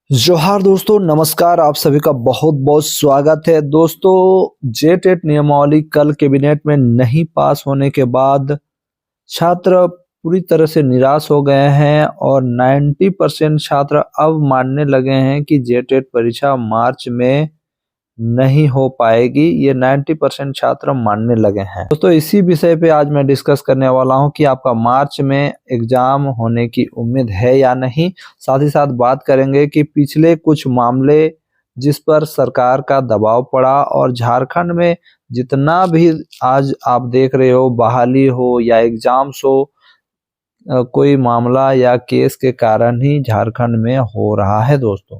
जोहार दोस्तों, नमस्कार। आप सभी का बहुत बहुत स्वागत है। दोस्तों, जेटेट नियमावली कल कैबिनेट में नहीं पास होने के बाद छात्र पूरी तरह से निराश हो गए हैं और 90% छात्र अब मानने लगे हैं कि जेटेट परीक्षा मार्च में नहीं हो पाएगी। ये 90% छात्र मानने लगे हैं। दोस्तों, इसी विषय पे आज मैं डिस्कस करने वाला हूं कि आपका मार्च में एग्जाम होने की उम्मीद है या नहीं। साथ ही साथ बात करेंगे कि पिछले कुछ मामले जिस पर सरकार का दबाव पड़ा और झारखंड में जितना भी आज आप देख रहे हो, बहाली हो या एग्जाम्स हो, कोई मामला या केस के कारण ही झारखंड में हो रहा है। दोस्तों,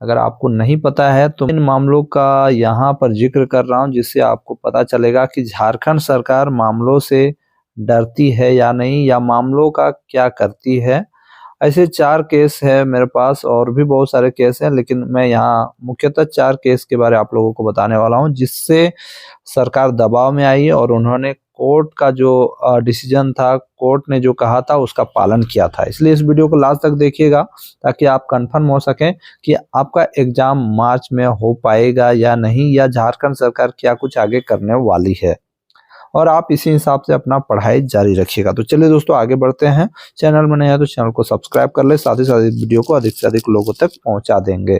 अगर आपको नहीं पता है तो इन मामलों का यहाँ पर जिक्र कर रहा हूँ, जिससे आपको पता चलेगा कि झारखंड सरकार मामलों से डरती है या नहीं, या मामलों का क्या करती है। ऐसे 4 केस है मेरे पास, और भी बहुत सारे केस हैं, लेकिन मैं यहाँ मुख्यतः 4 केस के बारे में आप लोगों को बताने वाला हूँ, जिससे सरकार दबाव में आई और उन्होंने कोर्ट का जो डिसीजन था, कोर्ट ने जो कहा था उसका पालन किया था। इसलिए इस वीडियो को लास्ट तक देखिएगा ताकि आप कंफर्म हो सकें कि आपका एग्जाम मार्च में हो पाएगा या नहीं, या झारखंड सरकार क्या कुछ आगे करने वाली है, और आप इसी हिसाब से अपना पढ़ाई जारी रखिएगा। तो चलिए दोस्तों, आगे बढ़ते हैं। चैनल में नया है तो चैनल को सब्सक्राइब कर ले, साथ ही साथ इस वीडियो को अधिक से अधिक लोगों तक पहुंचा देंगे।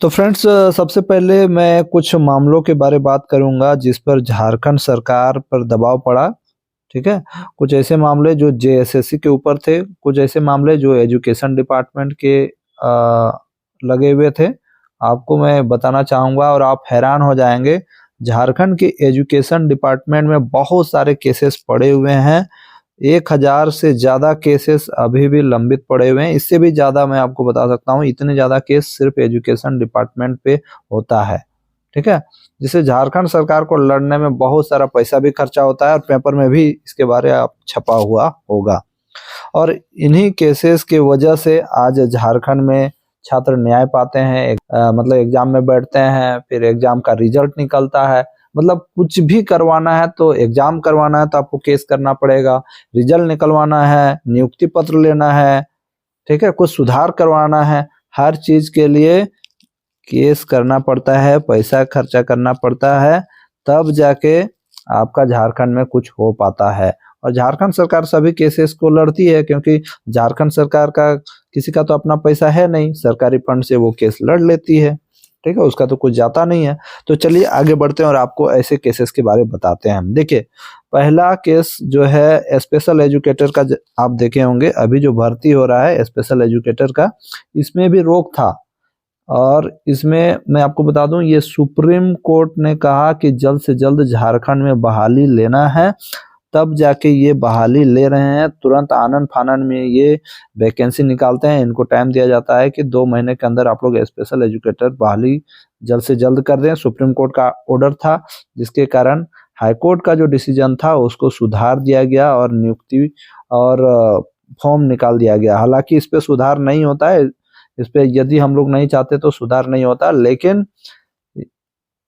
तो फ्रेंड्स, सबसे पहले मैं कुछ मामलों के बारे में बात करूंगा जिस पर झारखंड सरकार पर दबाव पड़ा। ठीक है, कुछ ऐसे मामले जो जेएसएससी के ऊपर थे, कुछ ऐसे मामले जो एजुकेशन डिपार्टमेंट के लगे हुए थे। आपको मैं बताना चाहूंगा और आप हैरान हो जाएंगे, झारखंड के एजुकेशन डिपार्टमेंट में बहुत सारे केसेस पड़े हुए हैं। 1000 से ज्यादा केसेस अभी भी लंबित पड़े हुए हैं। इससे भी ज्यादा मैं आपको बता सकता हूँ, इतने ज्यादा केस सिर्फ एजुकेशन डिपार्टमेंट पे होता है। ठीक है, जिससे झारखंड सरकार को लड़ने में बहुत सारा पैसा भी खर्चा होता है और पेपर में भी इसके बारे में छपा हुआ होगा। और इन्हीं केसेस के वजह से आज झारखंड में छात्र न्याय पाते हैं। मतलब एग्जाम में बैठते हैं, फिर एग्जाम का रिजल्ट निकलता है। मतलब कुछ भी करवाना है तो, एग्जाम करवाना है तो आपको केस करना पड़ेगा, रिजल्ट निकलवाना है, नियुक्ति पत्र लेना है, ठीक है, कुछ सुधार करवाना है, हर चीज के लिए केस करना पड़ता है, पैसा खर्चा करना पड़ता है, तब जाके आपका झारखंड में कुछ हो पाता है। और झारखंड सरकार सभी केसेस को लड़ती है, क्योंकि झारखंड सरकार का किसी का तो अपना पैसा है नहीं, सरकारी फंड से वो केस लड़ लेती है। ठीक है, उसका तो कुछ जाता नहीं है। तो चलिए आगे बढ़ते हैं और आपको ऐसे केसेस के बारे में बताते हैं। देखिए, पहला केस जो है स्पेशल एजुकेटर का, आप देखे होंगे अभी जो भर्ती हो रहा है स्पेशल एजुकेटर का, इसमें भी रोक था। और इसमें मैं आपको बता दूं, ये सुप्रीम कोर्ट ने कहा कि जल्द से जल्द झारखंड में बहाली लेना है, तब जाके ये बहाली ले रहे हैं। तुरंत आनन फानन में ये वैकेंसी निकालते हैं। इनको टाइम दिया जाता है कि 2 महीने के अंदर आप लोग स्पेशल एजुकेटर बहाली जल्द से जल्द कर दें। सुप्रीम कोर्ट का ऑर्डर था, जिसके कारण हाई कोर्ट का जो डिसीजन था उसको सुधार दिया गया और नियुक्ति और फॉर्म निकाल दिया गया। हालांकि इस पे सुधार नहीं होता है, इस पे यदि हम लोग नहीं चाहते तो सुधार नहीं होता, लेकिन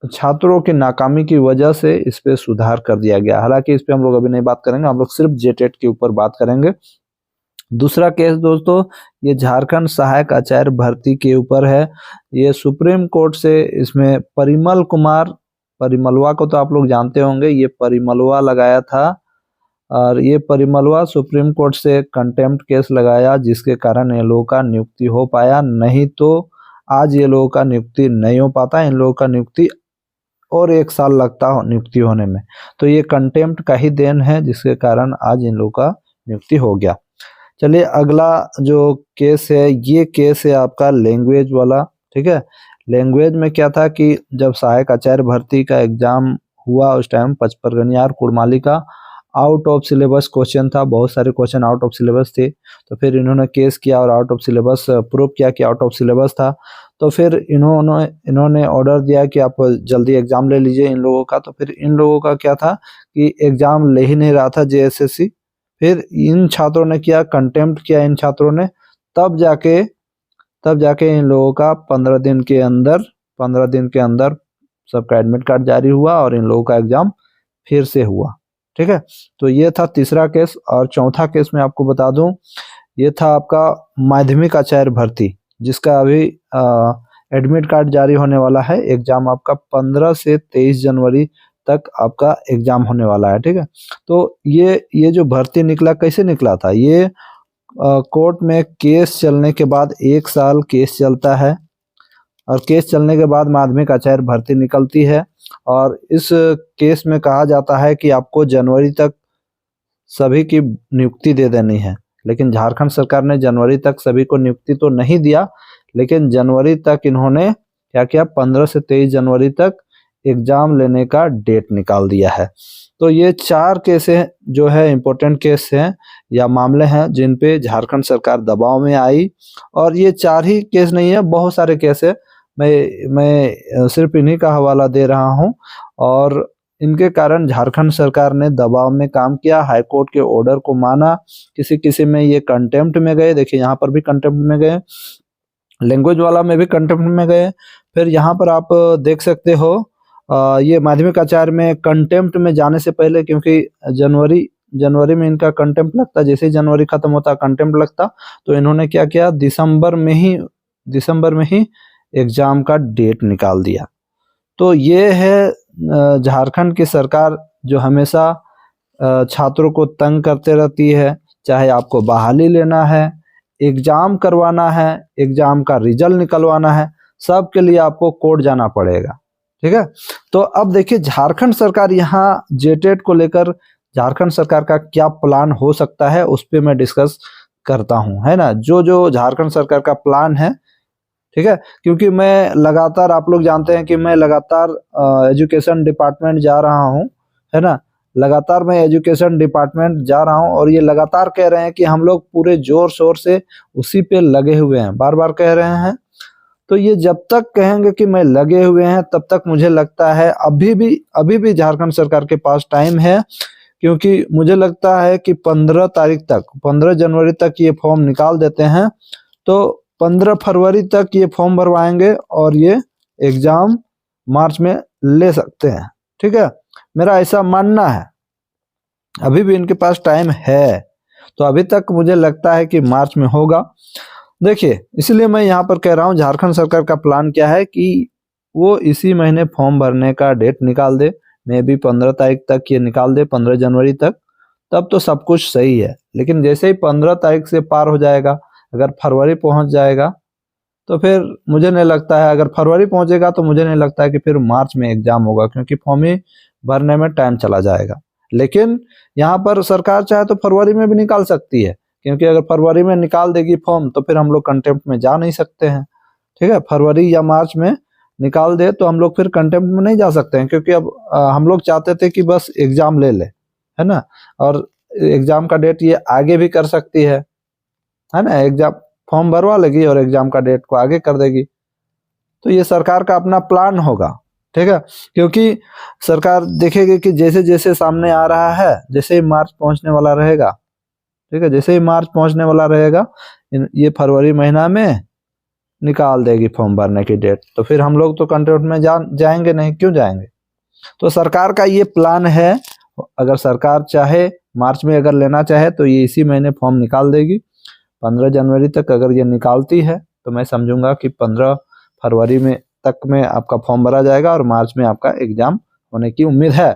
छात्रों की नाकामी की वजह से इस पे सुधार कर दिया गया। हालांकि इस पे हम लोग अभी नहीं बात करेंगे, हम लोग सिर्फ जेटेट के ऊपर बात करेंगे। दूसरा केस दोस्तों, ये झारखंड सहायक आचार्य भर्ती के ऊपर है। ये सुप्रीम कोर्ट से, इसमें परिमल कुमार, परिमलवा को तो आप लोग जानते होंगे, ये परिमलवा लगाया था, और ये परिमलवा सुप्रीम कोर्ट से कंटेम्प्ट केस लगाया, जिसके कारण इन लोगों का नियुक्ति हो पाया। नहीं तो आज ये लोगों का नियुक्ति नहीं हो पाता, इन लोगों का नियुक्ति और 1 साल लगता नियुक्ति होने में। तो ये कंटेम्प्ट का ही देन है, जिसके कारण आज इन लोगों का नियुक्ति हो गया। चलिए अगला जो केस है, ये केस है आपका लैंग्वेज वाला। ठीक है, लैंग्वेज में क्या था कि जब सहायक आचार्य भर्ती का एग्जाम हुआ, उस टाइम पचपरगनियार कुड़माली का आउट ऑफ सिलेबस क्वेश्चन था, बहुत सारे क्वेश्चन आउट ऑफ सिलेबस थे। तो फिर इन्होंने केस किया और आउट ऑफ सिलेबस प्रूव किया कि आउट ऑफ सिलेबस था। तो फिर इन्होंने ऑर्डर दिया कि आप जल्दी एग्जाम ले लीजिए इन लोगों का। तो फिर इन लोगों का क्या था कि एग्जाम ले ही नहीं रहा था जेएसएससी। फिर इन छात्रों ने किया, कंटेम्प्ट किया इन छात्रों ने, तब जाके इन लोगों का 15 दिन के अंदर सबका एडमिट कार्ड जारी हुआ और इन लोगों का एग्जाम फिर से हुआ। ठीक है, तो ये था तीसरा केस। और चौथा केस मैं आपको बता दूं, ये था आपका माध्यमिक आचार्य भर्ती। जिसका अभी एडमिट कार्ड जारी होने वाला है। एग्जाम आपका 15 से 23 जनवरी तक आपका एग्जाम होने वाला है, ठीक है। तो ये जो भर्ती निकला, कैसे निकला था, ये कोर्ट में केस चलने के बाद 1 साल केस चलता है, और केस चलने के बाद माध्यमिक आचार्य भर्ती निकलती है। और इस केस में कहा जाता है कि आपको जनवरी तक सभी की नियुक्ति दे देनी है, लेकिन झारखंड सरकार ने जनवरी तक सभी को नियुक्ति तो नहीं दिया, लेकिन जनवरी तक इन्होंने क्या किया, 15 से 23 जनवरी तक एग्जाम लेने का डेट निकाल दिया है। तो ये 4 केस हैं जो है इम्पोर्टेंट केस हैं या मामले हैं जिन पे झारखंड सरकार दबाव में आई। और ये 4 ही केस नहीं है, बहुत सारे केस है। मैं सिर्फ इन्हीं का हवाला दे रहा हूँ, और इनके कारण झारखंड सरकार ने दबाव में काम किया, हाईकोर्ट के ऑर्डर को माना। किसी किसी में ये कंटेम्प्ट में गए, देखिए यहाँ पर भी कंटेम्प्ट में गए, लैंग्वेज वाला में भी कंटेम्प्ट में गए। फिर यहाँ पर आप देख सकते हो ये माध्यमिक आचार्य में कंटेम्प्ट में जाने से पहले, क्योंकि जनवरी में इनका कंटेम्प्ट लगता, जैसे ही जनवरी खत्म होता कंटेम्प्ट लगता, तो इन्होंने क्या किया, दिसंबर में ही एग्जाम का डेट निकाल दिया। तो ये है झारखंड की सरकार जो हमेशा छात्रों को तंग करते रहती है। चाहे आपको बहाली लेना है, एग्जाम करवाना है, एग्जाम का रिजल्ट निकलवाना है, सब के लिए आपको कोर्ट जाना पड़ेगा, ठीक है। तो अब देखिए झारखंड सरकार यहाँ जेटेट को लेकर झारखंड सरकार का क्या प्लान हो सकता है, उस पर मैं डिस्कस करता हूँ, है ना। जो झारखंड सरकार का प्लान है, ठीक है, क्योंकि मैं लगातार, आप लोग जानते हैं कि मैं लगातार एजुकेशन डिपार्टमेंट जा रहा हूँ, है ना। लगातार मैं एजुकेशन डिपार्टमेंट जा रहा हूँ, और ये लगातार कह रहे हैं कि हम लोग पूरे जोर शोर से उसी पे लगे हुए हैं, बार बार कह रहे हैं। तो ये जब तक कहेंगे कि मैं लगे हुए हैं, तब तक मुझे लगता है अभी भी झारखंड सरकार के पास टाइम है, क्योंकि मुझे लगता है कि 15 जनवरी तक ये फॉर्म निकाल देते हैं, तो 15 फरवरी तक ये फॉर्म भरवाएंगे और ये एग्जाम मार्च में ले सकते हैं, ठीक है। मेरा ऐसा मानना है, अभी भी इनके पास टाइम है, तो अभी तक मुझे लगता है कि मार्च में होगा। देखिए, इसलिए मैं यहाँ पर कह रहा हूँ झारखंड सरकार का प्लान क्या है कि वो इसी महीने फॉर्म भरने का डेट निकाल दे, मे भी 15 तारीख तक ये निकाल दे, 15 जनवरी तक, तब तो सब कुछ सही है। लेकिन जैसे ही 15 तारीख से पार हो जाएगा, अगर फरवरी पहुंच जाएगा, तो फिर मुझे नहीं लगता है, अगर फरवरी पहुंचेगा तो मुझे नहीं लगता है कि फिर मार्च में एग्जाम होगा, क्योंकि फॉर्म ही भरने में टाइम चला जाएगा। लेकिन यहाँ पर सरकार चाहे तो फरवरी में भी निकाल सकती है, क्योंकि अगर फरवरी में निकाल देगी फॉर्म तो फिर हम लोग कंटेम्प्ट में जा नहीं सकते हैं, ठीक है। फरवरी या मार्च में निकाल दे तो हम लोग फिर कंटेम्प्ट में नहीं जा सकते हैं, क्योंकि अब हम लोग चाहते थे कि बस एग्जाम ले ले, है ना। और एग्जाम का डेट ये आगे भी कर सकती है ना, एग्जाम फॉर्म भरवा लेगी और एग्जाम का डेट को आगे कर देगी। तो ये सरकार का अपना प्लान होगा, ठीक है, क्योंकि सरकार देखेगी कि जैसे जैसे सामने आ रहा है, जैसे ही मार्च पहुंचने वाला रहेगा, ठीक है, जैसे ही मार्च पहुंचने वाला रहेगा, ये फरवरी महीना में निकाल देगी फॉर्म भरने की डेट, तो फिर हम लोग तो कंटेम्प्ट में जाएंगे नहीं, क्यों जाएंगे। तो सरकार का ये प्लान है, अगर सरकार चाहे मार्च में अगर लेना चाहे तो ये इसी महीने फॉर्म निकाल देगी। 15 जनवरी तक अगर ये निकालती है तो मैं समझूंगा कि 15 फरवरी में तक में आपका फॉर्म भरा जाएगा और मार्च में आपका एग्जाम होने की उम्मीद है।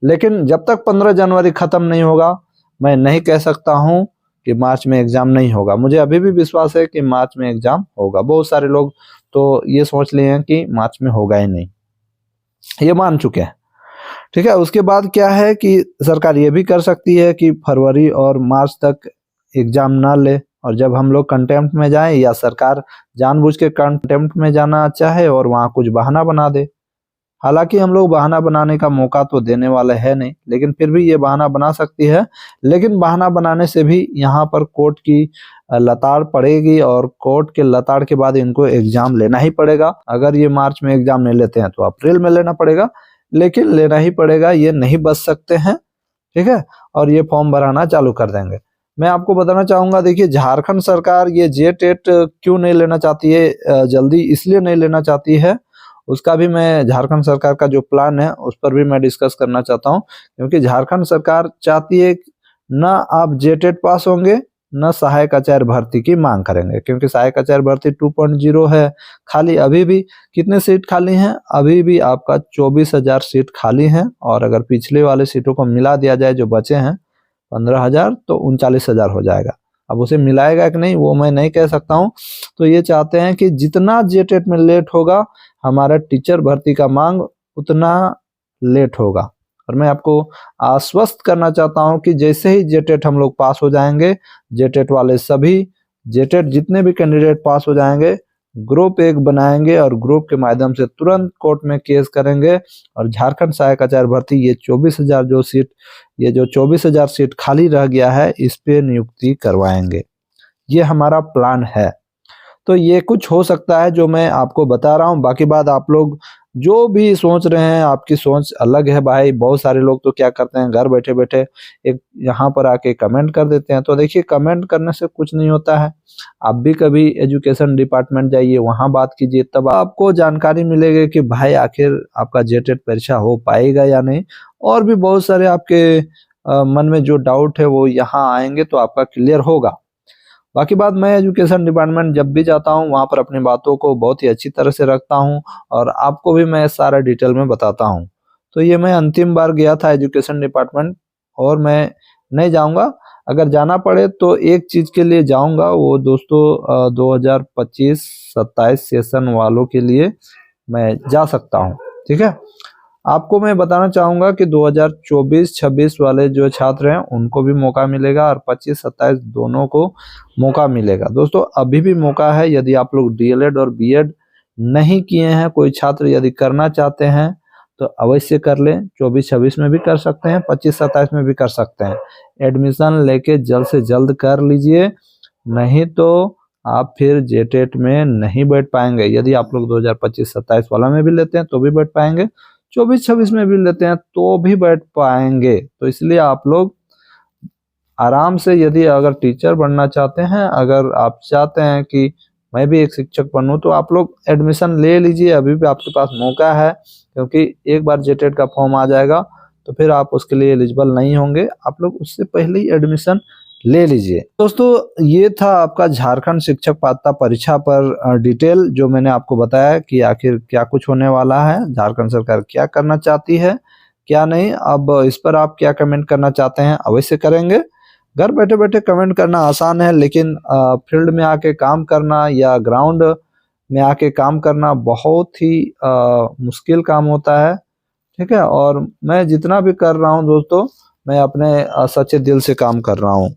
लेकिन जब तक 15 जनवरी खत्म नहीं होगा, मैं नहीं कह सकता हूं कि मार्च में एग्जाम नहीं होगा। मुझे अभी भी विश्वास है कि मार्च में एग्जाम होगा। बहुत सारे लोग तो ये सोच लिए हैं कि मार्च में होगा ही नहीं, ये मान चुके हैं, ठीक है। उसके बाद क्या है कि सरकार ये भी कर सकती है कि फरवरी और मार्च तक एग्जाम ना ले, और जब हम लोग कंटेम्प्ट में जाएं, या सरकार जानबूझ के कंटेम्प्ट में जाना चाहे और वहां कुछ बहाना बना दे। हालांकि हम लोग बहाना बनाने का मौका तो देने वाले है नहीं, लेकिन फिर भी ये बहाना बना सकती है। लेकिन बहाना बनाने से भी यहाँ पर कोर्ट की लताड़ पड़ेगी, और कोर्ट के लताड़ के बाद इनको एग्जाम लेना ही पड़ेगा। अगर ये मार्च में एग्जाम नहीं लेते हैं तो अप्रैल में लेना पड़ेगा, लेकिन लेना ही पड़ेगा, ये नहीं बच सकते हैं, ठीक है। और ये फॉर्म भराना चालू कर देंगे। मैं आपको बताना चाहूंगा, देखिए झारखंड सरकार ये जेटेट क्यों नहीं लेना चाहती है जल्दी, इसलिए नहीं लेना चाहती है, उसका भी मैं झारखंड सरकार का जो प्लान है उस पर भी मैं डिस्कस करना चाहता हूं। क्योंकि झारखंड सरकार चाहती है ना आप जेटेट पास होंगे न सहायक आचार्य भर्ती की मांग करेंगे, क्योंकि सहायक आचार्य भर्ती 2.0 है खाली। अभी भी कितने सीट खाली हैं? अभी भी आपका 24,000 सीट खाली हैं, और अगर पिछले वाले सीटों को मिला दिया जाए जो बचे हैं 15,000, तो 39,000 हो जाएगा। अब उसे मिलाएगा कि नहीं वो मैं नहीं कह सकता हूँ। तो ये चाहते हैं कि जितना जेटेट में लेट होगा हमारा टीचर भर्ती का मांग उतना लेट होगा। और मैं आपको आश्वस्त करना चाहता हूं कि जैसे ही जेटेट हम लोग पास हो जाएंगे, जेटेट वाले सभी जेटेट जितने भी कैंडिडेट पास हो जाएंगे, ग्रुप एक बनाएंगे और ग्रुप के माध्यम से तुरंत कोर्ट में केस करेंगे और झारखंड सहायक आचार्य भर्ती ये 24,000 सीट खाली रह गया है, इस पे नियुक्ति करवाएंगे। ये हमारा प्लान है। तो ये कुछ हो सकता है जो मैं आपको बता रहा हूँ। बाकी बात आप लोग जो भी सोच रहे हैं, आपकी सोच अलग है भाई। बहुत सारे लोग तो क्या करते हैं, घर बैठे बैठे एक यहाँ पर आके कमेंट कर देते हैं। तो देखिए, कमेंट करने से कुछ नहीं होता है। आप भी कभी एजुकेशन डिपार्टमेंट जाइए, वहाँ बात कीजिए, तब आपको जानकारी मिलेगी कि भाई आखिर आपका जेटेट परीक्षा हो पाएगा या नहीं। और भी बहुत सारे आपके मन में जो डाउट है वो यहाँ आएंगे तो आपका क्लियर होगा। बाकी बात, मैं एजुकेशन डिपार्टमेंट जब भी जाता हूँ वहाँ पर अपनी बातों को बहुत ही अच्छी तरह से रखता हूँ और आपको भी मैं सारा डिटेल में बताता हूँ। तो ये मैं अंतिम बार गया था एजुकेशन डिपार्टमेंट, और मैं नहीं जाऊँगा। अगर जाना पड़े तो एक चीज़ के लिए जाऊँगा, वो दोस्तों 2025-27 सेशन वालों के लिए मैं जा सकता हूँ। ठीक है, आपको मैं बताना चाहूँगा कि 2024-26 वाले जो छात्र हैं उनको भी मौका मिलेगा और 25-27 दोनों को मौका मिलेगा। दोस्तों अभी भी मौका है, यदि आप लोग डीएलएड और बीएड नहीं किए हैं, कोई छात्र यदि करना चाहते हैं तो अवश्य कर लें। 24-26 में भी कर सकते हैं, 25-27 में भी कर सकते हैं। एडमिशन लेके जल्द से जल्द कर लीजिए, नहीं तो आप फिर जेटेट में नहीं बैठ पाएंगे। यदि आप लोग 2025-27 वाला में भी लेते हैं तो भी बैठ पाएंगे, 24-26 में भी लेते हैं तो भी बैठ पाएंगे। तो इसलिए आप लोग आराम से, यदि अगर टीचर बनना चाहते हैं, अगर आप चाहते हैं कि मैं भी एक शिक्षक बनूं, तो आप लोग एडमिशन ले लीजिए। अभी भी आपके पास मौका है, क्योंकि एक बार जेटेट का फॉर्म आ जाएगा तो फिर आप उसके लिए एलिजिबल नहीं होंगे। आप लोग उससे पहले ही एडमिशन ले लीजिए। दोस्तों ये था आपका झारखंड शिक्षक पात्रता परीक्षा पर डिटेल, जो मैंने आपको बताया कि आखिर क्या कुछ होने वाला है, झारखंड सरकार क्या करना चाहती है क्या नहीं। अब इस पर आप क्या कमेंट करना चाहते हैं अवश्य करेंगे। घर बैठे बैठे कमेंट करना आसान है, लेकिन फील्ड में आके काम करना या ग्राउंड में आके काम करना बहुत ही मुश्किल काम होता है। ठीक है, और मैं जितना भी कर रहा हूँ दोस्तों, मैं अपने सच्चे दिल से काम कर रहा हूँ।